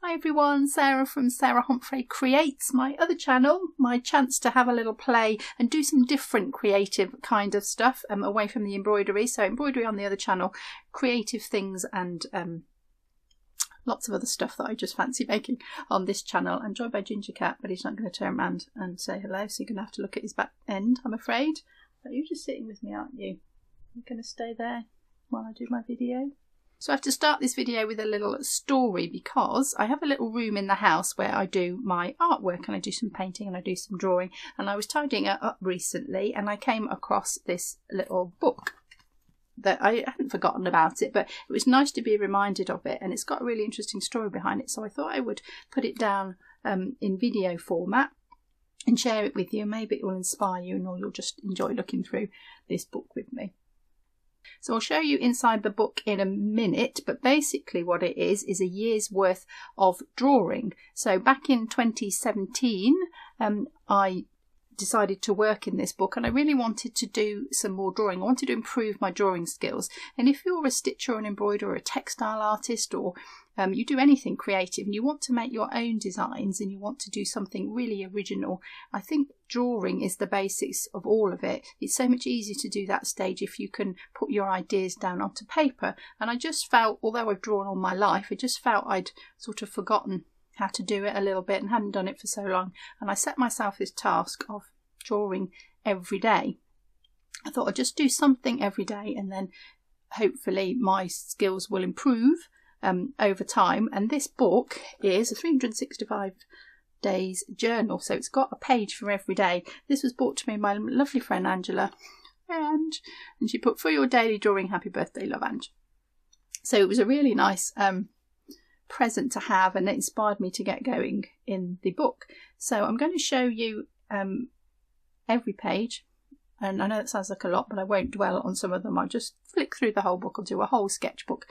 Hi everyone, Sarah from Sarah Homfray Creates, my other channel, my chance to have a little play and do some different creative kind of stuff away from the embroidery. So embroidery on the other channel, creative things and lots of other stuff that I just fancy making on this channel. I'm joined by Ginger Cat, but he's not going to turn around and say hello, so you're going to have to look at his back end, I'm afraid. But you're just sitting with me, aren't you? You're going to stay there while I do my video? So I have to start this video with a little story because I have a little room in the house where I do my artwork and I do some painting and I do some drawing, and I was tidying it up recently and I came across this little book that I hadn't forgotten about it, but it was nice to be reminded of it, and it's got a really interesting story behind it, so I thought I would put it down in video format and share it with you. Maybe it will inspire you and or you'll just enjoy looking through this book with me. So I'll show you inside the book in a minute, but basically what it is a year's worth of drawing. So back in 2017 I decided to work in this book and I really wanted to do some more drawing. I wanted to improve my drawing skills, and if you're a stitcher or an embroiderer or a textile artist, or you do anything creative and you want to make your own designs and you want to do something really original, I think drawing is the basics of all of it. It's so much easier to do that stage if you can put your ideas down onto paper. And I just felt, although I've drawn all my life, I just felt I'd sort of forgotten how to do it a little bit and hadn't done it for so long, and I set myself this task of drawing every day. I thought I'd just do something every day and then hopefully my skills will improve over time. And this book is a 365 days journal, so it's got a page for every day. This was brought to me by my lovely friend Angela, and she put, "For your daily drawing, happy birthday, love, Ange." So it was a really nice present to have, and it inspired me to get going in the book. So I'm going to show you every page, and I know that sounds like a lot, but I won't dwell on some of them. I'll just flick through the whole book. I'll do a whole sketchbook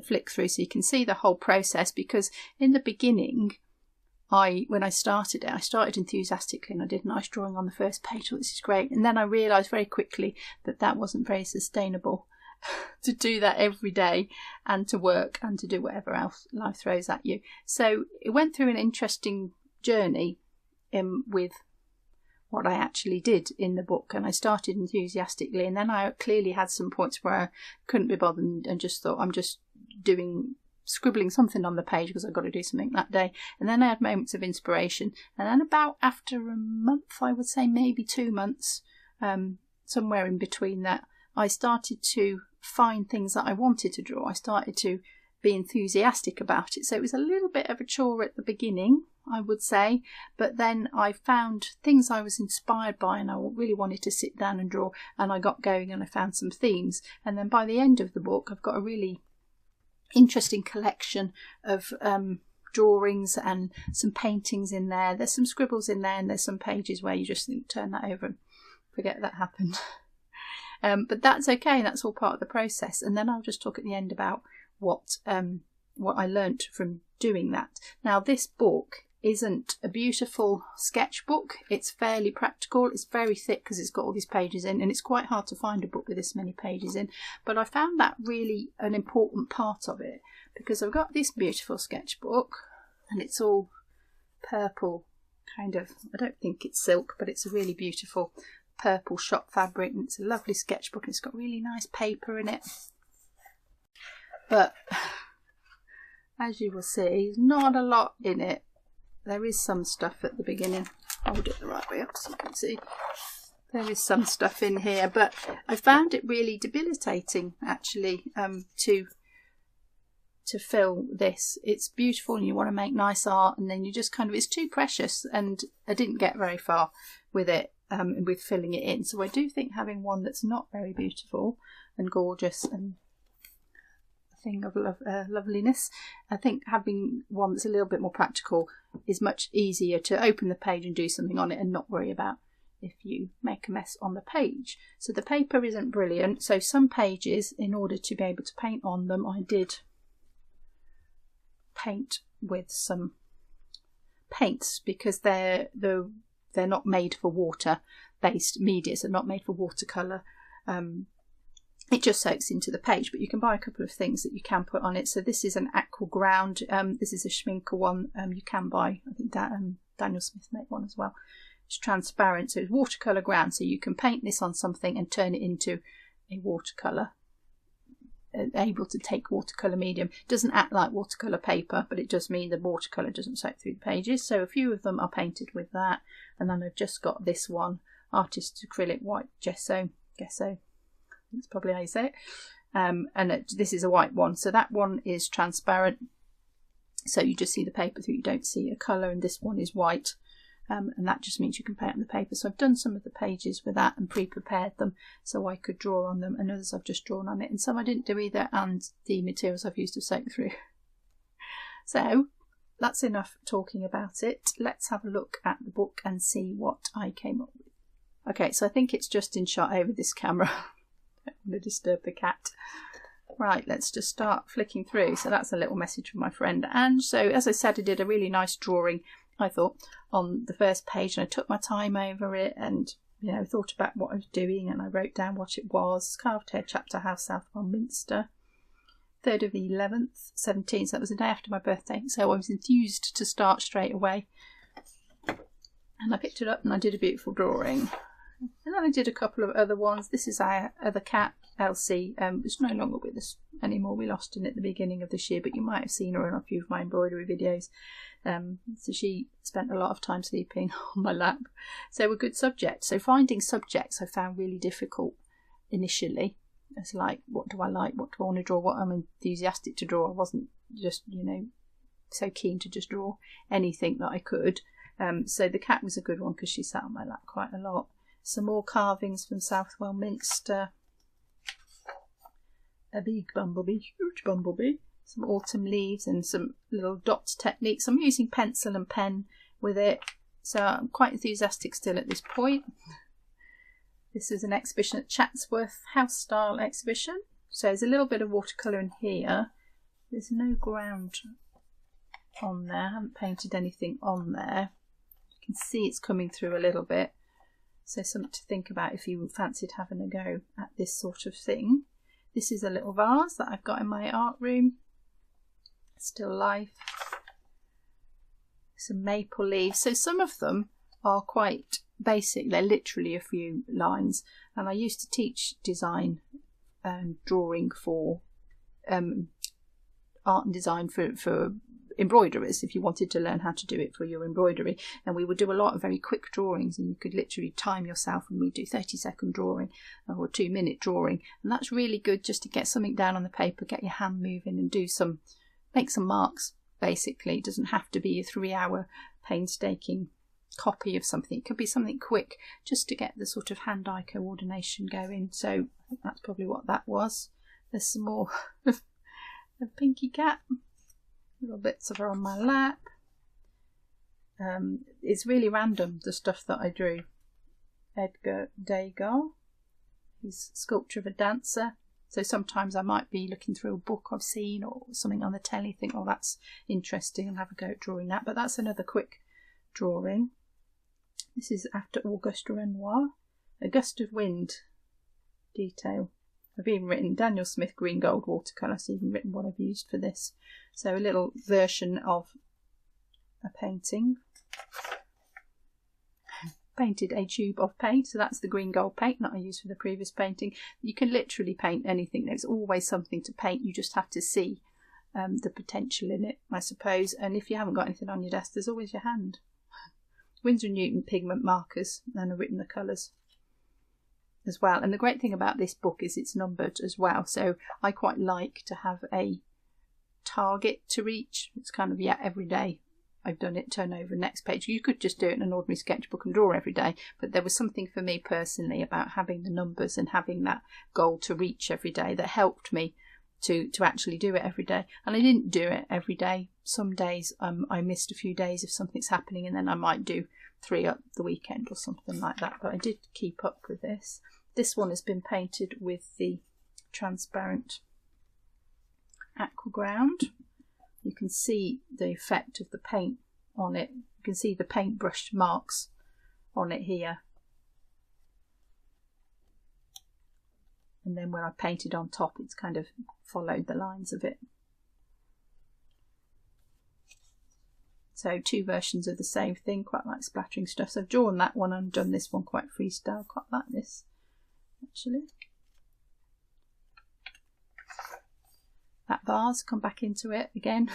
flick through so you can see the whole process, because in the beginning when I started it, I started enthusiastically and I did a nice drawing on the first page. Oh, this is great. And then I realised very quickly that that wasn't very sustainable to do that every day and to work and to do whatever else life throws at you. So it went through an interesting journey with what I actually did in the book, and I started enthusiastically, and then I clearly had some points where I couldn't be bothered and just thought I'm just scribbling something on the page because I've got to do something that day. And then I had moments of inspiration, and then about after a month, I would say maybe 2 months, somewhere in between that, I started to find things that I wanted to draw. I started to be enthusiastic about it. So it was a little bit of a chore at the beginning, I would say, but then I found things I was inspired by and I really wanted to sit down and draw, and I got going and I found some themes. And then by the end of the book I've got a really interesting collection of drawings and some paintings in there. There's some scribbles in there, and there's some pages where you just think, turn that over and forget that happened. But that's okay, that's all part of the process. And then I'll just talk at the end about what I learnt from doing that. Now, this book isn't a beautiful sketchbook. It's fairly practical. It's very thick because it's got all these pages in, and it's quite hard to find a book with this many pages in. But I found that really an important part of it, because I've got this beautiful sketchbook and it's all purple, kind of, I don't think it's silk, but it's a really beautiful purple shop fabric, and it's a lovely sketchbook, and it's got really nice paper in it. But as you will see, not a lot in it. There is some stuff at the beginning. Hold it the right way up so you can see. There is some stuff in here, but I found it really debilitating actually to fill this. It's beautiful and you want to make nice art, and then you just kind of, it's too precious, and I didn't get very far with it, with filling it in. So I do think having one that's not very beautiful and gorgeous and thing of loveliness, I think having one that's a little bit more practical is much easier to open the page and do something on it and not worry about if you make a mess on the page. So the paper isn't brilliant, so some pages, in order to be able to paint on them, I did paint with some paints, because they're not made for water based media, so not made for watercolour it just soaks into the page, but you can buy a couple of things that you can put on it. So this is an aqua ground. This is a Schminke one. You can buy, I think that Daniel Smith made one as well. It's transparent, so it's watercolour ground, so you can paint this on something and turn it into a watercolour. Able to take watercolour medium. It doesn't act like watercolour paper, but it does mean the watercolour doesn't soak through the pages. So a few of them are painted with that, and then I've just got this one, Artist Acrylic White Gesso. That's probably how you say it. This is a white one, so that one is transparent, so you just see the paper through, you don't see a colour, and this one is white. And that just means you can paint on the paper. So I've done some of the pages with that and pre-prepared them so I could draw on them, and others I've just drawn on it, and some I didn't do either, and the materials I've used have soaked through. So that's enough talking about it. Let's have a look at the book and see what I came up with. Okay, so I think it's just in shot over this camera. I don't want to disturb the cat. Right, let's just start flicking through. So that's a little message from my friend. And so, as I said, I did a really nice drawing, I thought, on the first page, and I took my time over it and, you know, thought about what I was doing, and I wrote down what it was. Carved Hair Chapter House, Southwell Minster, 3rd of the 11th, 17th, so that was the day after my birthday, so I was enthused to start straight away, and I picked it up and I did a beautiful drawing. And then I did a couple of other ones. This is our other cat, Elsie. It's no longer with us anymore. We lost her at the beginning of this year, but you might have seen her in a few of my embroidery videos. So she spent a lot of time sleeping on my lap. So a good subject. So finding subjects I found really difficult initially. It's like, what do I like? What do I want to draw? What I'm enthusiastic to draw. I wasn't just, you know, so keen to just draw anything that I could. So the cat was a good one because she sat on my lap quite a lot. Some more carvings from Southwell Minster. A big bumblebee, huge bumblebee. Some autumn leaves and some little dot techniques. I'm using pencil and pen with it, so I'm quite enthusiastic still at this point. This is an exhibition at Chatsworth House Style exhibition. So there's a little bit of watercolour in here. There's no ground on there. I haven't painted anything on there. You can see it's coming through a little bit. So something to think about if you fancied having a go at this sort of thing. This is a little vase that I've got in my art room. Still life. Some maple leaves. So some of them are quite basic. They're literally a few lines. And I used to teach design and drawing for art and design for embroiderers, if you wanted to learn how to do it for your embroidery. And we would do a lot of very quick drawings, and you could literally time yourself, and we'd do 30-second drawing or 2-minute drawing, and that's really good just to get something down on the paper, get your hand moving, and make some marks. Basically, it doesn't have to be a 3-hour painstaking copy of something. It could be something quick just to get the sort of hand-eye coordination going. So I think that's probably what that was. There's some more of Pinky Cat. Little bits of her on my lap. It's really random, the stuff that I drew. Edgar Degas, his Sculpture of a Dancer. So sometimes I might be looking through a book I've seen or something on the telly, think, oh, that's interesting, and have a go at drawing that. But that's another quick drawing. This is after Auguste Renoir. A Gust of Wind detail. I've even written Daniel Smith green gold watercolour, so I've even written what I've used for this. So a little version of a painting. Painted a tube of paint, so that's the green gold paint that I used for the previous painting. You can literally paint anything. There's always something to paint. You just have to see the potential in it, I suppose. And if you haven't got anything on your desk, there's always your hand. Winsor & Newton pigment markers, and I've written the colours as well. And the great thing about this book is it's numbered as well, so I quite like to have a target to reach. It's kind of, yeah, every day I've done it, turn over next page. You could just do it in an ordinary sketchbook and draw every day, but there was something for me personally about having the numbers and having that goal to reach every day that helped me to actually do it every day. And I didn't do it every day. Some days I missed a few days if something's happening, and then I might do 3 up the weekend or something like that, but I did keep up with this. This one has been painted with the transparent aqua ground. You can see the effect of the paint on it. You can see the paintbrush marks on it here. and then when I painted on top it's kind of followed the lines of it. So 2 versions of the same thing, quite like splattering stuff. So I've drawn that one and done this one quite freestyle, quite like this actually. That vase, come back into it again.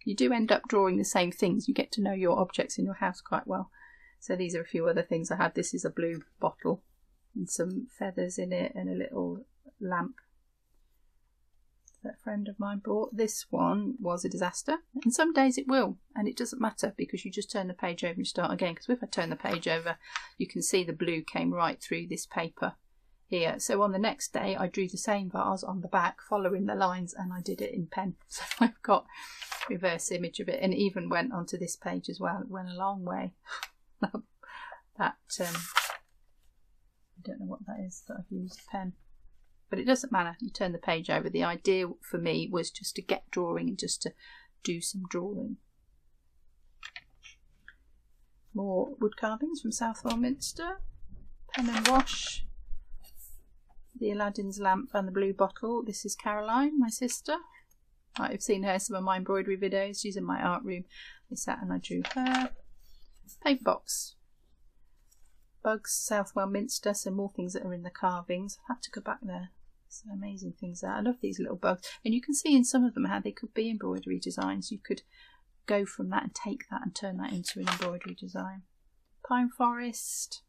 You do end up drawing the same things, you get to know your objects in your house quite well. So these are a few other things I had. This is a blue bottle and some feathers in it and a little lamp that a friend of mine bought. This one was a disaster, and some days it will, and it doesn't matter because you just turn the page over and start again. Because if I turn the page over, you can see the blue came right through this paper here. So on the next day I drew the same vase on the back following the lines, and I did it in pen. So I've got reverse image of it, and it even went onto this page as well. It went a long way. That I don't know what that is that I've used pen. But it doesn't matter, you turn the page over. The idea for me was just to get drawing and just to do some drawing. More wood carvings from Southwell Minster. Pen and wash. The Aladdin's lamp and the blue bottle. This is Caroline, my sister. I've seen her in some of my embroidery videos. She's in my art room. I sat and I drew her. Paper box. Bugs, Southwell Minster, so more things that are in the carvings. I have to go back there. Some amazing things there. I love these little bugs, and you can see in some of them how they could be embroidery designs. You could go from that and take that and turn that into an embroidery design. Pine Forest.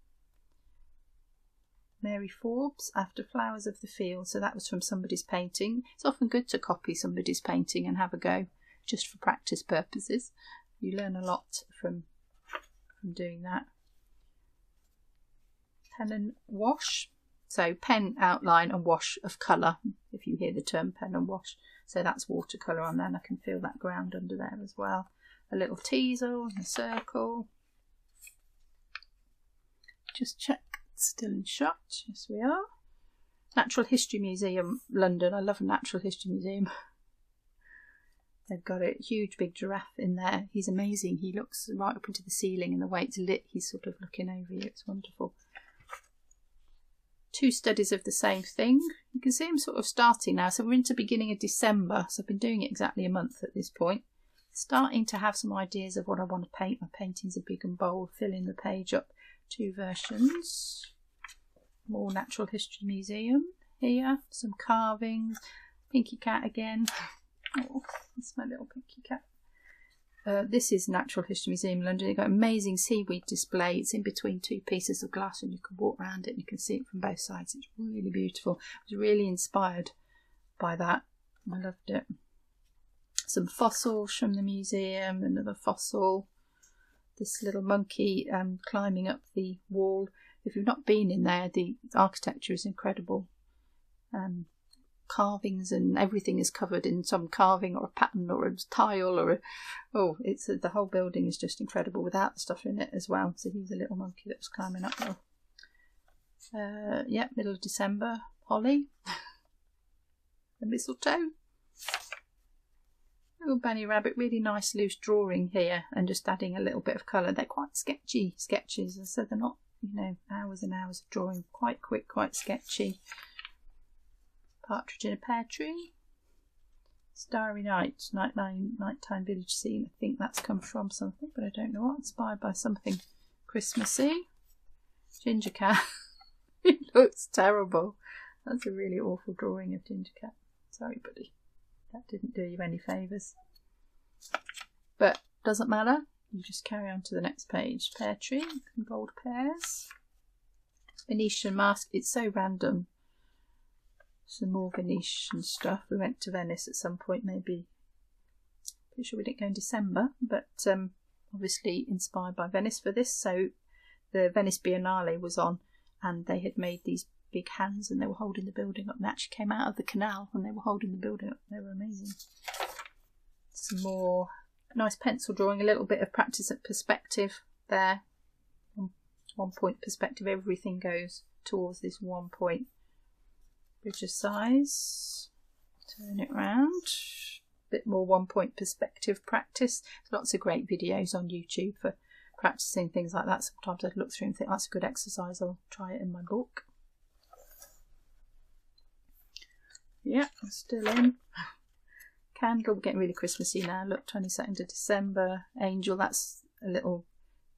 Mary Forbes, After Flowers of the Field. So that was from somebody's painting. It's often good to copy somebody's painting and have a go just for practice purposes. You learn a lot from doing that. Pen and wash. So pen outline and wash of colour, if you hear the term pen and wash. So that's watercolour on there, and I can feel that ground under there as well. A little teasel and a circle. Just check, still in shot. Yes, we are. Natural History Museum, London. I love a Natural History Museum. They've got a huge big giraffe in there. He's amazing. He looks right up into the ceiling, and the way it's lit, he's sort of looking over you. It's wonderful. 2 studies of the same thing. You can see I'm sort of starting now. So we're into beginning of December. So I've been doing it exactly a month at this point. Starting to have some ideas of what I want to paint. My paintings are big and bold, filling the page up. 2 versions. More Natural History Museum here. Some carvings. Pinky cat again. Oh, that's my little pinky cat. This is Natural History Museum London. They've got an amazing seaweed display. It's in between 2 pieces of glass, and you can walk around it and you can see it from both sides. It's really beautiful. I was really inspired by that. I loved it. Some fossils from the museum, another fossil. This little monkey climbing up the wall. If you've not been in there, the architecture is incredible. Carvings and everything is covered in some carving or a pattern or a tile or it's the whole building is just incredible without the stuff in it as well. So he's a little monkey that was climbing up there. Yeah, middle of December. Holly. The mistletoe. Little bunny rabbit, really nice loose drawing here, and just adding a little bit of colour. They're quite sketchy sketches, so they're not, hours and hours of drawing. Quite quick, quite sketchy. Partridge in a Pear Tree. Starry Night, nighttime village scene. I think that's come from something, but I don't know what. Inspired by something Christmassy. Ginger cat. It looks terrible. That's a really awful drawing of Ginger cat. Sorry, buddy. That didn't do you any favours. But doesn't matter. You just carry on to the next page. Pear tree and gold pears. Venetian mask. It's so random. Some more Venetian stuff. We went to Venice at some point, maybe. Pretty sure we didn't go in December, but obviously inspired by Venice for this. So the Venice Biennale was on, and they had made these big hands, and they were holding the building up. And they actually came out of the canal, and they were holding the building up. They were amazing. Some more nice pencil drawing. A little bit of practice at perspective there. 1 point perspective. Everything goes towards this 1 point. Bridge of size, turn it round, bit more 1 point perspective practice. There's lots of great videos on YouTube for practicing things like that. Sometimes I'd look through and think that's a good exercise, I'll try it in my book. Yeah, I'm still in. Candle, getting really Christmassy now. Look, 22nd of December. Angel, that's a little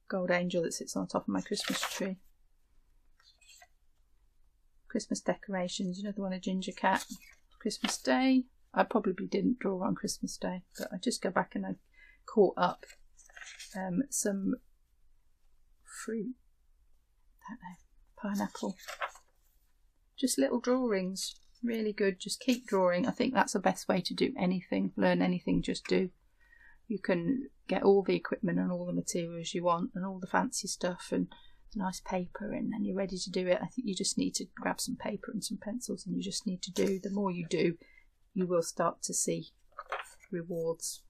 gold angel that sits on top of my Christmas tree. Christmas decorations, another one, a ginger cat. Christmas Day. I probably didn't draw on Christmas Day, but I just go back and I caught up some fruit. I don't know, pineapple. Just little drawings. Really good. Just keep drawing. I think that's the best way to do anything. Learn anything, just do. You can get all the equipment and all the materials you want and all the fancy stuff and nice paper, and then you're ready to do it. I think you just need to grab some paper and some pencils, and you just need to do. The more you do, you will start to see rewards.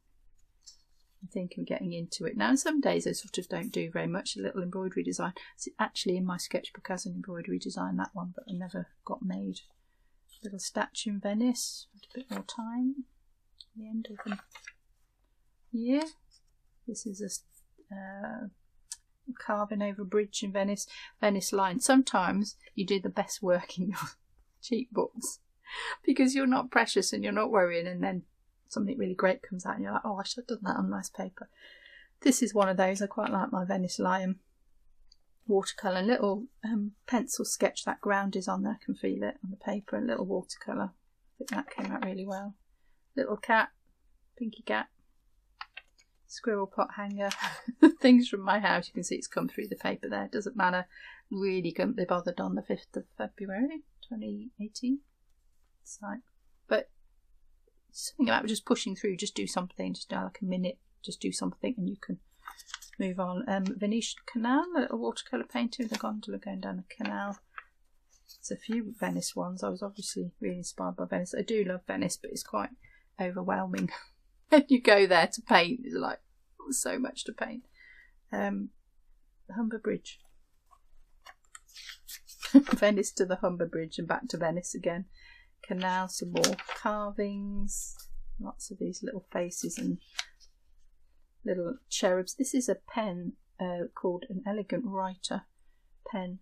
I think I'm getting into it now. And some days I sort of don't do very much. A little embroidery design. It's actually in my sketchbook as an embroidery design, that one, but I never got made. Little statue in Venice. A bit more time. The end of the year. This is a carving over a bridge in Venice. Venice line. Sometimes you do the best work in your cheap books because you're not precious and you're not worrying, and then something really great comes out and you're like, oh, I should have done that on nice paper. This is one of those. I quite like my Venice lion. Watercolour, little pencil sketch. That ground is on there, I can feel it on the paper, and little watercolour. I think that came out really well. Little cat, pinky cat, squirrel pot hanger. Things from my house, you can see it's come through the paper there. Doesn't matter, really couldn't be bothered on the 5th of February 2018. It's like, but something about just pushing through, just do something, just do like a minute, just do something and you can move on. Venetian Canal, a little watercolour painting with a gondola going down a canal. There's a few Venice ones. I was obviously really inspired by Venice. I do love Venice, but it's quite overwhelming. When you go there to paint, it's like so much to paint. The Humber Bridge. Venice to the Humber Bridge and back to Venice again. Canal, some more carvings. Lots of these little faces and little cherubs. This is a pen called an Elegant Writer pen,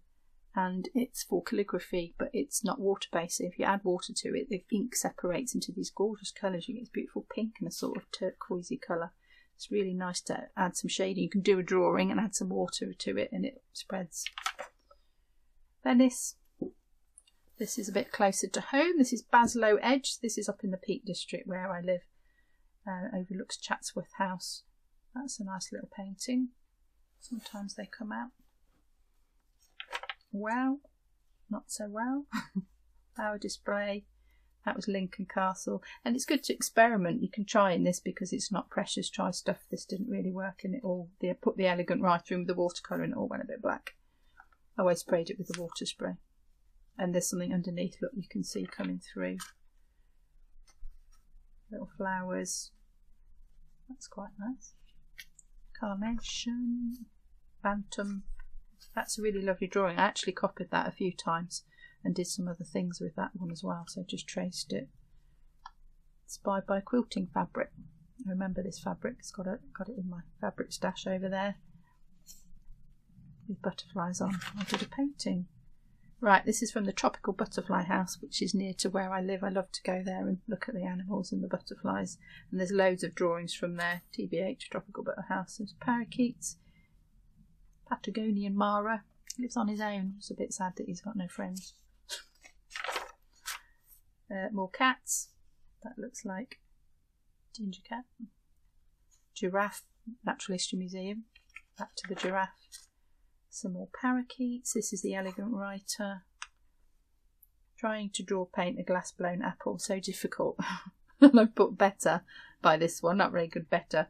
and it's for calligraphy, but it's not water based. So if you add water to it, the ink separates into these gorgeous colours. You get this beautiful pink and a sort of turquoisey colour. It's really nice to add some shading. You can do a drawing and add some water to it and it spreads. Venice. This is a bit closer to home. This is Baslow Edge. This is up in the Peak District where I live. Overlooks Chatsworth House. That's a nice little painting. Sometimes they come out. Well, not so well. Flower display. That was Lincoln Castle. And it's good to experiment. You can try in this because it's not precious. Try stuff. This didn't really work and it all, they put the Elegant Writer in with the watercolour and it all went a bit black. I always sprayed it with the water spray. And there's something underneath, look, you can see coming through. Little flowers. That's quite nice. Carnation. Bantam. That's a really lovely drawing. I actually copied that a few times and did some other things with that one as well, so I just traced it. Inspired by quilting fabric. I remember this fabric, it's got it in my fabric stash over there. With butterflies on. I did a painting. Right, this is from the Tropical Butterfly House, which is near to where I live. I love to go there and look at the animals and the butterflies. And there's loads of drawings from there. TBH, Tropical Butterfly House. There's parakeets. Patagonian Mara. He lives on his own. It's a bit sad that he's got no friends. More cats. That looks like ginger cat. Giraffe. Natural History Museum. Back to the giraffe. Some more parakeets. This is the Elegant Writer. Trying to draw paint a glass blown apple. So difficult. And I've put better by this one. Not very good, better.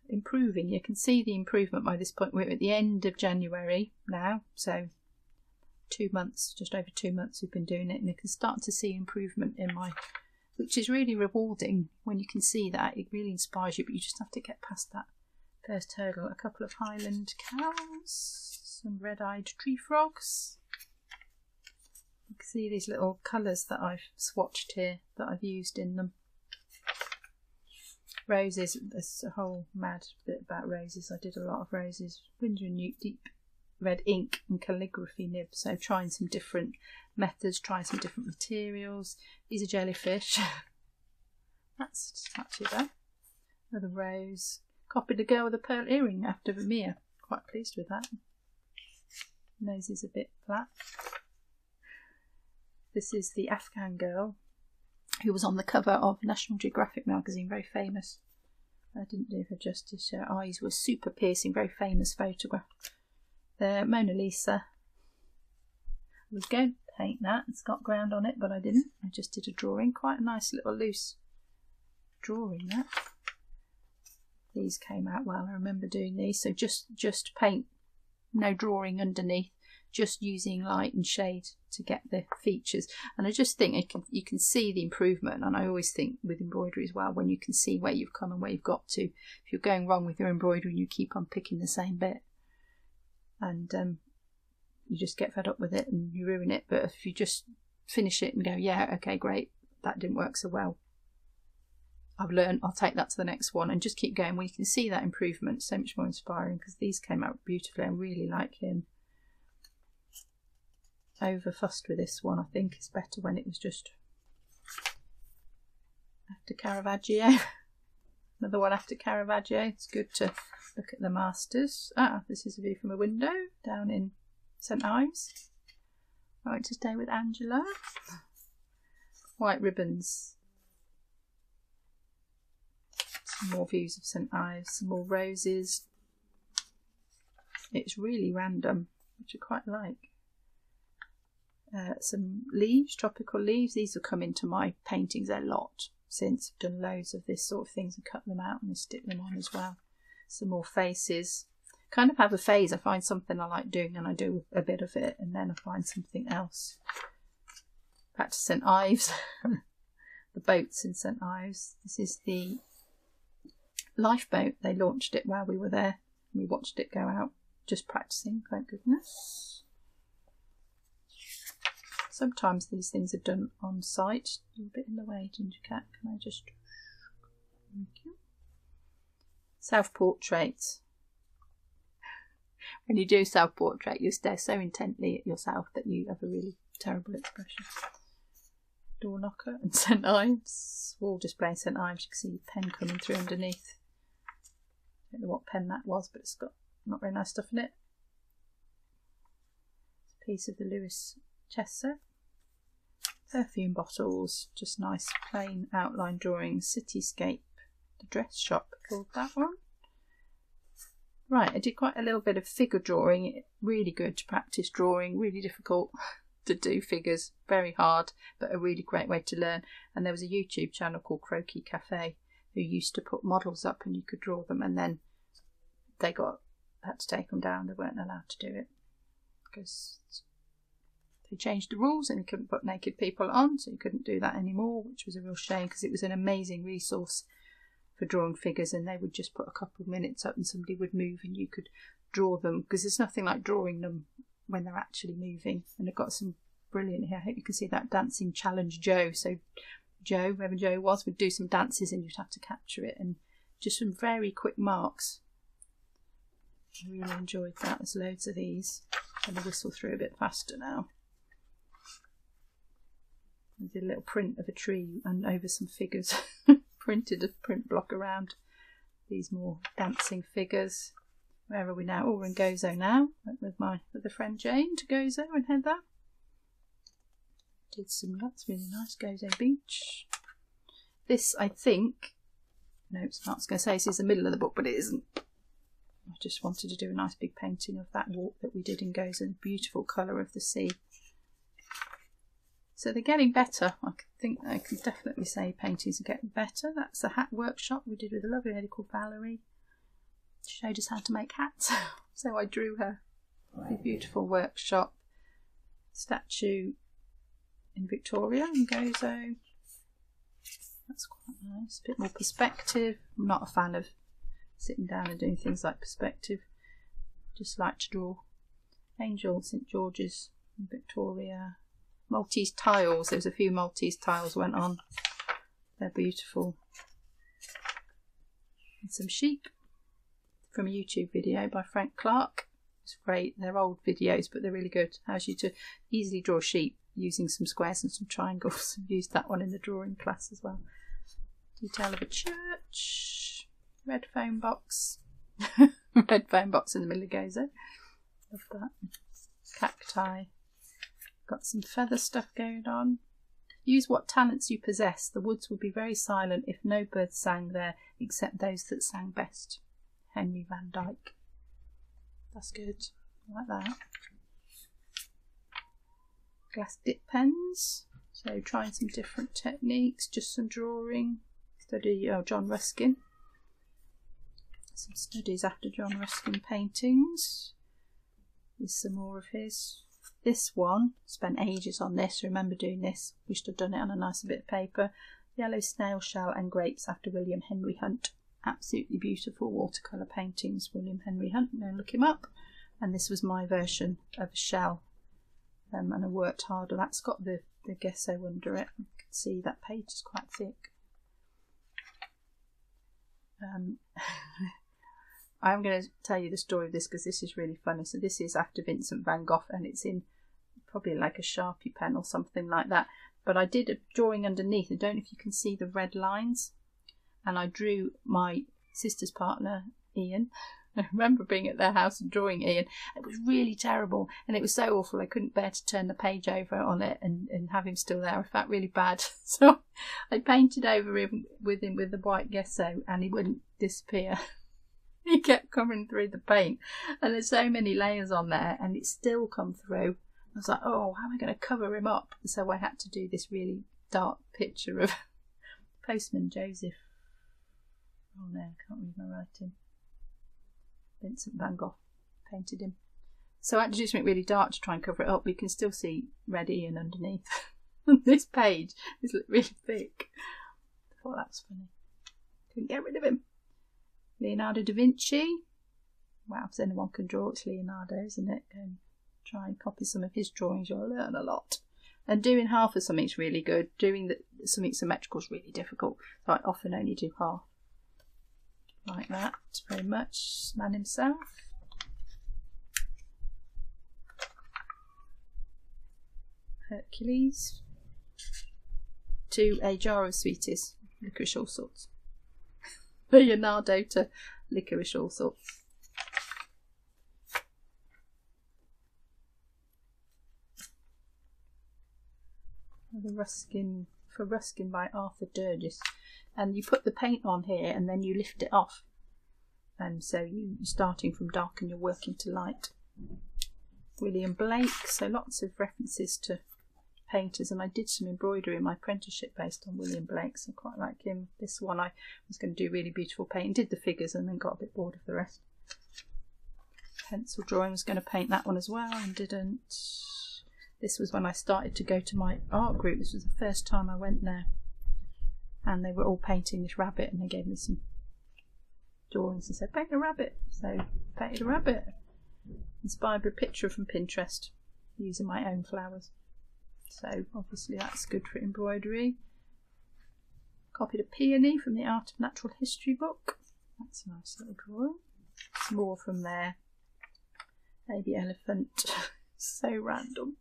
Improving. You can see the improvement by this point. We're at the end of January now. So 2 months, just over 2 months we've been doing it. And you can start to see improvement in my, which is really rewarding when you can see that. It really inspires you, but you just have to get past that first hurdle. A couple of Highland cows, some red-eyed tree frogs. You can see these little colours that I've swatched here that I've used in them. Roses, there's a whole mad bit about roses. I did a lot of roses. Windsor and Newt Deep red ink and calligraphy nibs. So trying some different methods, trying some different materials. These are jellyfish. That's not too bad. Another rose. Copied a girl with a pearl earring after Vermeer. Quite pleased with that. Nose is a bit flat. This is the Afghan girl who was on the cover of National Geographic magazine, very famous. I didn't do her justice. Her eyes were super piercing, very famous photograph. The Mona Lisa. I was going to paint that. It's got ground on it, but I didn't. I just did a drawing. Quite a nice little loose drawing, that. These came out well. I remember doing these. So just paint, no drawing underneath. Just using light and shade to get the features. And I just think you can see the improvement. And I always think with embroidery as well, when you can see where you've come and where you've got to. If you're going wrong with your embroidery and you keep on picking the same bit, and you just get fed up with it and you ruin it. But if you just finish it and go, yeah, okay, great, that didn't work so well, I've learned, I'll take that to the next one, and just keep going. Well, you can see that improvement. So much more inspiring, because these came out beautifully. I really like him. Over fussed with this one. I think it's better when it was just after Caravaggio. Another one after Caravaggio. It's good to look at the masters. This is a view from a window down in St Ives. I went to stay with Angela. White ribbons. Some more views of St Ives. Some more roses. It's really random, which I quite like. Some leaves, tropical leaves. These have come into my paintings a lot since. I've done loads of this sort of things and cut them out and stick them on as well. Some more faces. Kind of have a phase. I find something I like doing and I do a bit of it, and then I find something else. Back to St Ives. The boats in St Ives. This is the lifeboat. They launched it while we were there. We watched it go out. Just practicing, thank goodness. Sometimes these things are done on site. A little bit in the way, Ginger Cat. Can I just... Thank you. Self-portraits. When you do self-portrait, you stare so intently at yourself that you have a really terrible expression. Door knocker and St Ives. Wall display St Ives. You can see a pen coming through underneath. I don't know what pen that was, but it's got not very nice stuff in it. It's a piece of the Lewis chess set. Perfume bottles, just nice plain outline drawings. Cityscape, the dress shop, called that one. Right, I did quite a little bit of figure drawing. Really good to practice drawing, really difficult to do figures, very hard, but a really great way to learn. And there was a YouTube channel called Croquis Cafe who used to put models up and you could draw them, and then they had to take them down. They weren't allowed to do it because they changed the rules and you couldn't put naked people on, so you couldn't do that anymore, which was a real shame because it was an amazing resource for drawing figures, and they would just put a couple of minutes up and somebody would move and you could draw them, because there's nothing like drawing them when they're actually moving. And I've got some brilliant here. I hope you can see that dancing challenge Joe. So Joe, whoever Joe was, would do some dances and you'd have to capture it, and just some very quick marks. I really enjoyed that. There's loads of these. I'm going to whistle through a bit faster now. I did a little print of a tree and over some figures. Printed a print block around these more dancing figures. Where are we now? Oh, we're in Gozo now. Went with my other friend Jane to Gozo and Heather. Did some, that's really nice, Gozo Beach. This, I think, no, it's not. I was going to say this is the middle of the book, but it isn't. I just wanted to do a nice big painting of that walk that we did in Gozo. The beautiful colour of the sea. So they're getting better. I think I can definitely say paintings are getting better. That's a hat workshop we did with a lovely lady called Valerie. She showed us how to make hats. So I drew her. A beautiful workshop. Statue in Victoria in Gozo. That's quite nice. A bit more perspective. I'm not a fan of sitting down and doing things like perspective. Just like to draw. Angel, St George's in Victoria. Maltese tiles. There's a few Maltese tiles went on. They're beautiful. And some sheep from a YouTube video by Frank Clark. It's great. They're old videos, but they're really good. Allows you to easily draw sheep using some squares and some triangles. I've used that one in the drawing class as well. Detail of a church. Red phone box. Red phone box in the middle of Gozo. Love that. Cacti. Got some feather stuff going on. Use what talents you possess. The woods would be very silent if no birds sang there except those that sang best. Henry Van Dyke. That's good. I like that. Glass dip pens. So trying some different techniques. Just some drawing. Study John Ruskin. Some studies after John Ruskin paintings. There's some more of his. This one, spent ages on this, remember doing this, wished I'd done it on a nicer bit of paper. Yellow snail shell and grapes after William Henry Hunt. Absolutely beautiful watercolour paintings, William Henry Hunt, go and look him up. And this was my version of a shell, and I worked harder. That's got the gesso under it. You can see that page is quite thick. I'm going to tell you the story of this because this is really funny. So this is after Vincent van Gogh, and it's in probably like a Sharpie pen or something like that. But I did a drawing underneath. I don't know if you can see the red lines. And I drew my sister's partner, Ian. I remember being at their house and drawing Ian. It was really terrible, and it was so awful I couldn't bear to turn the page over on it and have him still there. I felt really bad. So I painted over him with the white gesso, and he wouldn't disappear. He kept coming through the paint, and there's so many layers on there, and it's still come through. I was like, oh, how am I going to cover him up? So I had to do this really dark picture of Postman Joseph. Oh no, I can't read my writing. Vincent van Gogh painted him. So I had to do something really dark to try and cover it up. We can still see red Ian underneath. This page is really thick. I thought that was funny. Couldn't get rid of him. Leonardo da Vinci. Wow, if anyone can draw, it's Leonardo, isn't it? Go and try and copy some of his drawings, you'll learn a lot. And doing half of something's really good. Doing something symmetrical is really difficult. So I often only do half. Like that, very much. Man himself. Hercules. To a jar of sweeties. Licorice all sorts. Leonardo to licorice all sorts. The Ruskin, for Ruskin by Arthur Durgis. And you put the paint on here and then you lift it off, and so you're starting from dark and you're working to light. William Blake, so lots of references to painters, and I did some embroidery in my apprenticeship based on William Blake, so I quite like him. This one I was going to do really beautiful painting, did the figures and then got a bit bored of the rest. Pencil drawing, was going to paint that one as well and didn't. This was when I started to go to my art group. This was the first time I went there. And they were all painting this rabbit, and they gave me some drawings and said, paint a rabbit. So painted a rabbit. Inspired by a picture from Pinterest, using my own flowers. So obviously that's good for embroidery. Copied a peony from the Art of Natural History book. That's a nice little drawing. Some more from there. Baby elephant. So random.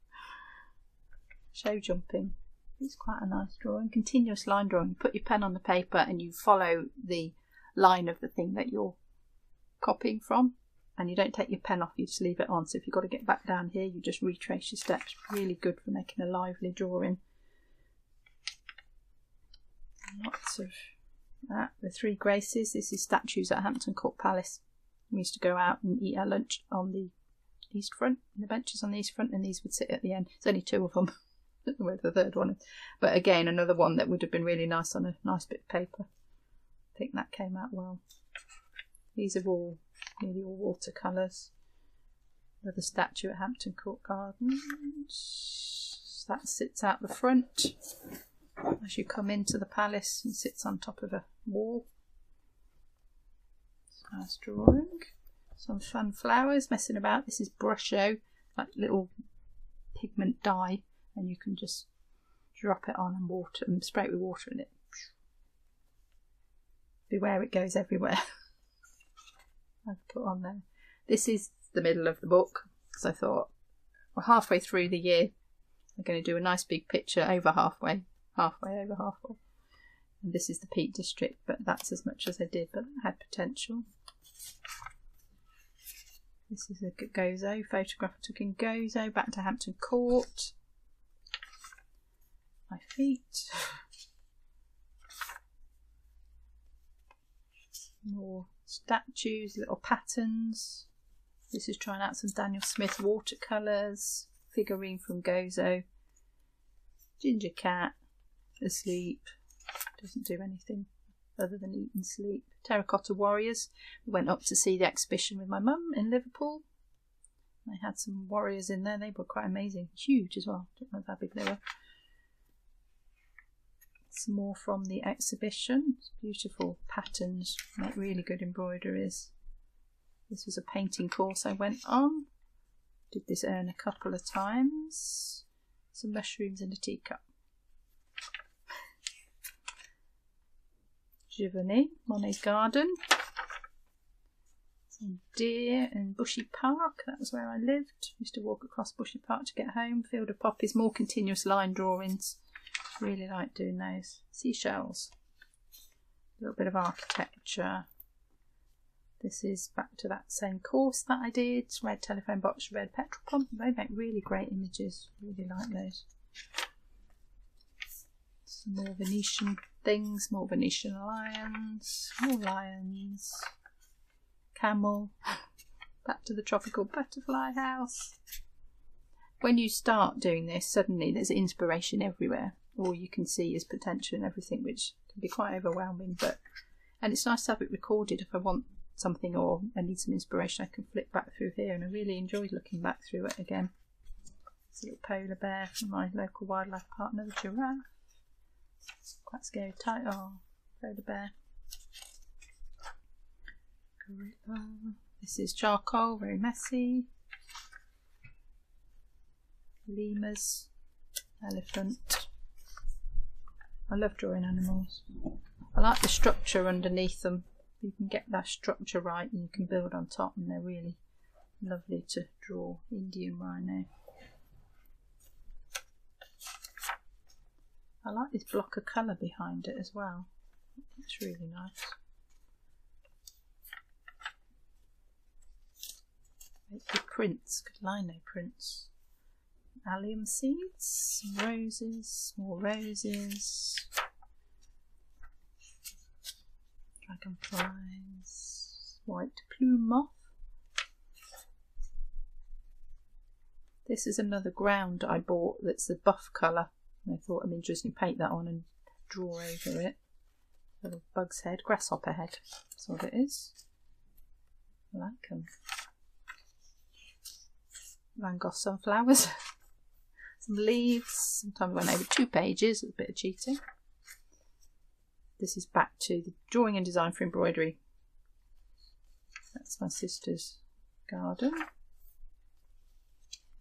Show jumping. It's quite a nice drawing. Continuous line drawing. You put your pen on the paper and you follow the line of the thing that you're copying from, and you don't take your pen off, you just leave it on. So if you've got to get back down here, you just retrace your steps. Really good for making a lively drawing. Lots of that. The Three Graces. This is statues at Hampton Court Palace. We used to go out and eat our lunch on the east front, the benches on the east front, and these would sit at the end. There's only two of them. I don't know where the third one is. But again, another one that would have been really nice on a nice bit of paper. I think that came out well. These are all nearly all watercolours. Another statue at Hampton Court Gardens. That sits out the front as you come into the palace and sits on top of a wall. Nice drawing. Some fun flowers messing about. This is brusho, like little pigment dye, and you can just drop it on and water and spray it with water in it. Beware, it goes everywhere. I've put on there. This is the middle of the book because I thought we're halfway through the year. I'm going to do a nice big picture over halfway over halfway. And this is the Peak District, but that's as much as I did, but it had potential. This is a Gozo photograph I took in Gozo, back to Hampton Court. My feet. More statues, little patterns. This is trying out some Daniel Smith watercolours. Figurine from Gozo. Ginger cat, asleep. Doesn't do anything other than eat and sleep. Terracotta warriors. We went up to see the exhibition with my mum in Liverpool. They had some warriors in there. They were quite amazing. Huge as well. Don't know how big they were. Some more from the exhibition. Beautiful patterns. Make really good embroideries. This was a painting course I went on. Did this urn a couple of times. Some mushrooms in a teacup. Giverny, Monet's garden. Some deer in Bushy Park. That was where I lived. Used to walk across Bushy Park to get home. Field of poppies, more continuous line drawings. Really like doing those. Seashells. A little bit of architecture. This is back to that same course that I did. Red telephone box, red petrol pump. They make really great images. Really like those. Some more Venetian things. More Venetian lions. More lions. Camel. Back to the tropical butterfly house. When you start doing this, suddenly there's inspiration everywhere. All you can see is potential and everything, which can be quite overwhelming. And it's nice to have it recorded if I want something or I need some inspiration. I can flick back through here, and I really enjoyed looking back through it again. It's a little polar bear from my local wildlife partner, the giraffe. Quite scary type. Oh, polar bear. Gorilla. This is charcoal, very messy. Lemurs, elephant. I love drawing animals. I like the structure underneath them. You can get that structure right and you can build on top, and they're really lovely to draw. Indian rhino. I like this block of colour behind it as well. It's really nice. Make good prints, good lino prints. Allium seeds, some roses, more roses. Dragonflies, white plume moth. This is another ground I bought that's a buff colour. I thought I'm interested to paint that on and draw over it. Little bug's head, grasshopper head. That's what it is. I like them. Van Gogh sunflowers. Some leaves. Sometimes went over 2 pages. It's a bit of cheating. This is back to the drawing and design for embroidery. That's my sister's garden.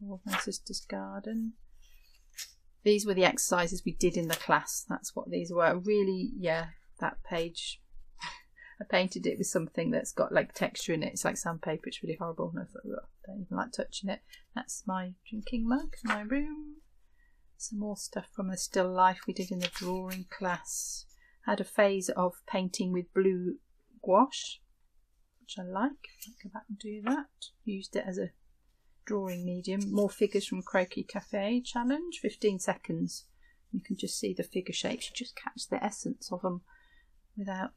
All of my sister's garden. These were the exercises we did in the class. That's what these were. Really, yeah, that page. I painted it with something that's got like texture in it. It's like sandpaper. It's really horrible. And I thought, oh, I don't even like touching it. That's my drinking mug in my room. Some more stuff from the still life we did in the drawing class. I had a phase of painting with blue gouache, which I like. I'll go back and do that. Used it as a drawing medium. More figures from Croquis Cafe challenge. 15 seconds. You can just see the figure shapes. You just catch the essence of them without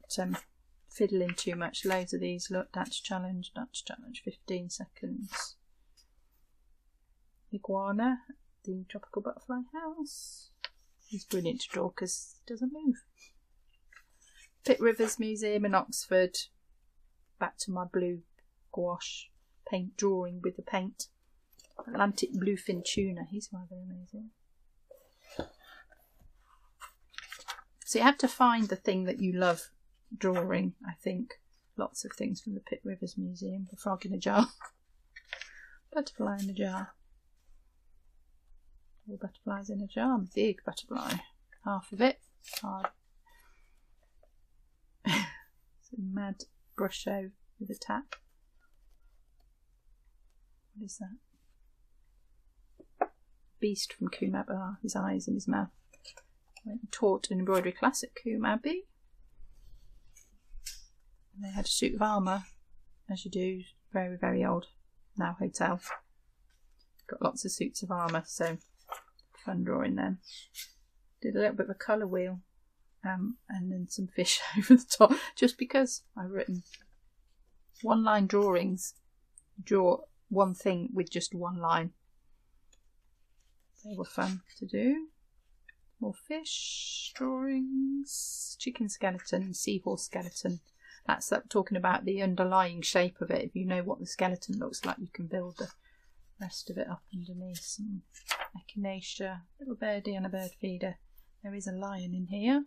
fiddling too much. Loads of these. Look, Dutch challenge, 15 seconds. Iguana, the tropical butterfly house. He's brilliant to draw because he doesn't move. Pitt Rivers Museum in Oxford. Back to my blue gouache paint drawing with the paint. Atlantic bluefin tuna. He's rather amazing. So you have to find the thing that you love drawing, I think. Lots of things from the Pitt Rivers Museum. The frog in a jar. Butterfly in a jar. All butterflies in a jar. Big butterfly. Half of it. Hard. Some mad brush over with a tap. What is that? Beast from Coombe, his eyes and his mouth. Went and taught an embroidery class at Coombe Abbey. And they had a suit of armour, as you do, very, very old, now hotel. Got lots of suits of armour, so fun drawing them. Did a little bit of a colour wheel, and then some fish over the top, just because I've written one-line drawings. Draw one thing with just one line. They were fun to do. More fish drawings, chicken skeleton, seahorse skeleton. That's talking about the underlying shape of it. If you know what the skeleton looks like, you can build the rest of it up underneath. Some echinacea, little birdie and a bird feeder. There is a lion in here.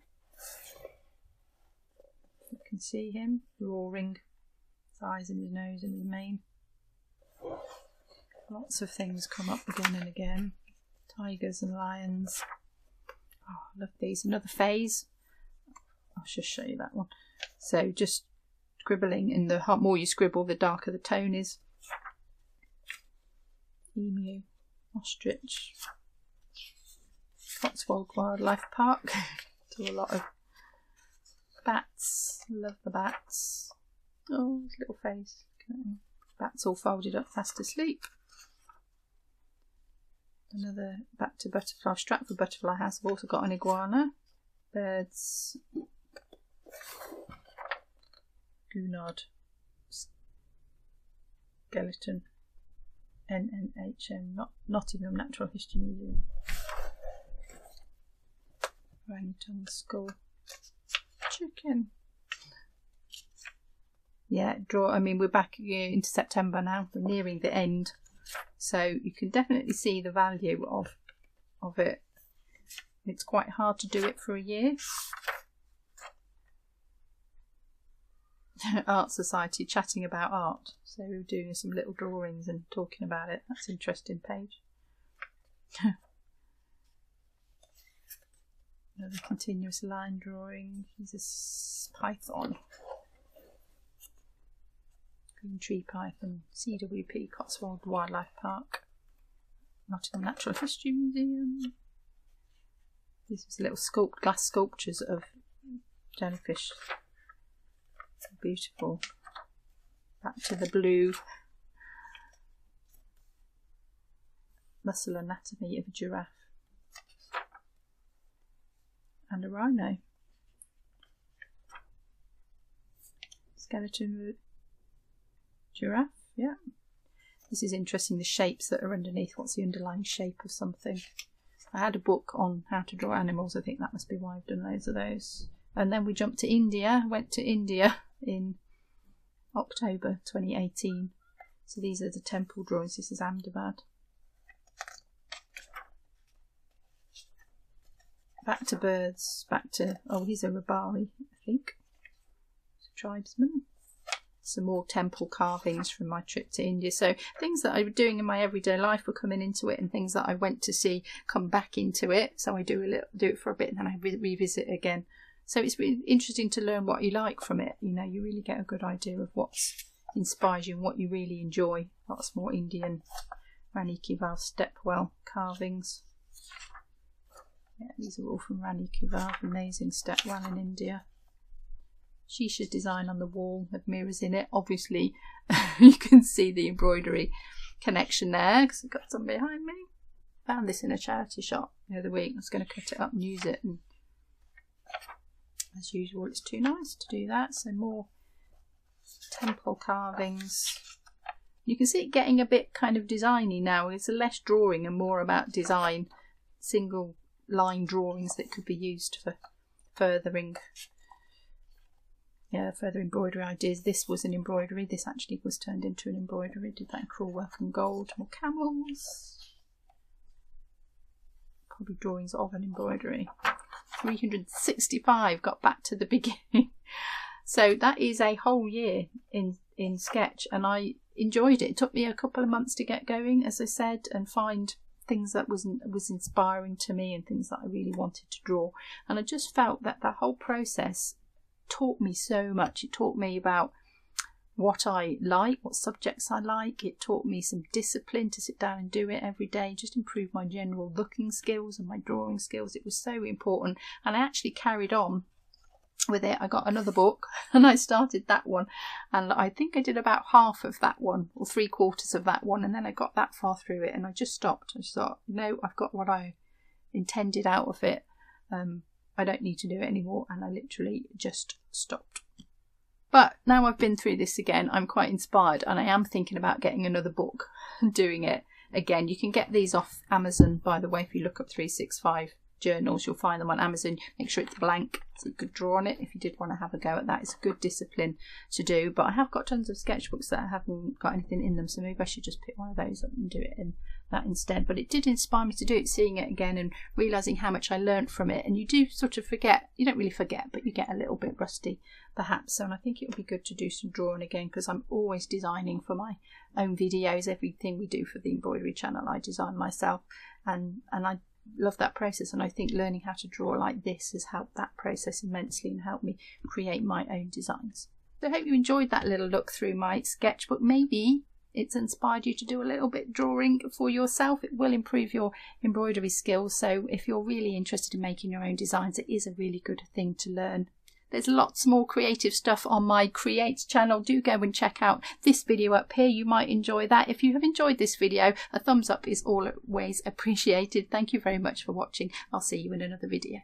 You can see him roaring, his eyes and his nose and his mane. Lots of things come up again and again. Tigers and lions. Oh, I love these. Another phase. I'll just show you that one. So just scribbling, and the more you scribble, the darker the tone is. Emu, ostrich, Cotswold Wildlife Park. Do a lot of bats. Love the bats. Oh, his little face. Bats all folded up, fast asleep. Another back to butterfly. Stratford Butterfly House. I've also got an iguana. Birds. Goonard. Skeleton. NNHM. Nottingham Natural History Museum. Orangutan skull. Chicken. Yeah, I mean, we're back into September now. We're nearing the end. So you can definitely see the value of it. It's quite hard to do it for a year. Art Society chatting about art. So we're doing some little drawings and talking about it. That's an interesting page. Another continuous line drawing. Here's a python. Green tree python. CWP, Cotswold Wildlife Park. Nottingham Natural History Museum. These are little glass sculptures of jellyfish. Beautiful. Back to the blue. Muscle anatomy of a giraffe. And a rhino. Skeleton giraffe, yeah. This is interesting, the shapes that are underneath. What's the underlying shape of something? I had a book on how to draw animals. I think that must be why I've done loads of those. And then we jumped to India. Went to India in October 2018. So these are the temple drawings. This is Ahmedabad. Back to birds. Back to, oh, he's a Rabari, I think. It's a tribesman. Some more temple carvings from my trip to India. So things that I was doing in my everyday life were coming into it, and things that I went to see come back into it. So I do it for a bit, and then I revisit again. So it's really interesting to learn what you like from it. You know, you really get a good idea of what inspires you and what you really enjoy. Lots more Indian Rani Ki Vav stepwell carvings. Yeah, these are all from Rani Ki Vav, amazing stepwell in India. Shisha's design on the wall with mirrors in it. Obviously, you can see the embroidery connection there because I've got some behind me. Found this in a charity shop the other week. I was going to cut it up and use it, and as usual, it's too nice to do that. So more temple carvings. You can see it getting a bit kind of designy now. It's less drawing and more about design. Single line drawings that could be used for furthering. Yeah, further embroidery ideas. This was an embroidery. This actually was turned into an embroidery. Did that in crewel work and gold. More camels. Probably drawings of an embroidery. 365. Got back to the beginning. So that is a whole year in sketch, and I enjoyed it. It took me a couple of months to get going, as I said, and find things that was inspiring to me and things that I really wanted to draw. And I just felt that whole process taught me so much. It taught me about what I like, what subjects I like. It taught me some discipline to sit down and do it every day, just improve my general looking skills and my drawing skills. It was so important, and I actually carried on with it. I got another book and I started that one, and I think I did about half of that one or 3/4 of that one, and then I got that far through it and I just stopped. I just thought, no, I've got what I intended out of it. I don't need to do it anymore, and I literally just stopped. But now I've been through this again, I'm quite inspired, and I am thinking about getting another book and doing it again. You can get these off Amazon, by the way. If you look up 365 journals, you'll find them on Amazon. Make sure it's blank so you could draw on it if you did want to have a go at that. It's a good discipline to do, but I have got tons of sketchbooks that haven't got anything in them, so maybe I should just pick one of those up and do it in that instead. But it did inspire me to do it, seeing it again and realising how much I learnt from it. And you do sort of forget, you don't really forget, but you get a little bit rusty perhaps. So, and I think it would be good to do some drawing again, because I'm always designing for my own videos. Everything we do for the embroidery channel I design myself, and I love that process, and I think learning how to draw like this has helped that process immensely and helped me create my own designs. So I hope you enjoyed that little look through my sketchbook. Maybe it's inspired you to do a little bit drawing for yourself. It will improve your embroidery skills, so if you're really interested in making your own designs, it is a really good thing to learn. There's lots more creative stuff on my Create channel. Do go and check out this video up here. You might enjoy that. If you have enjoyed this video, a thumbs up is always appreciated. Thank you very much for watching. I'll see you in another video.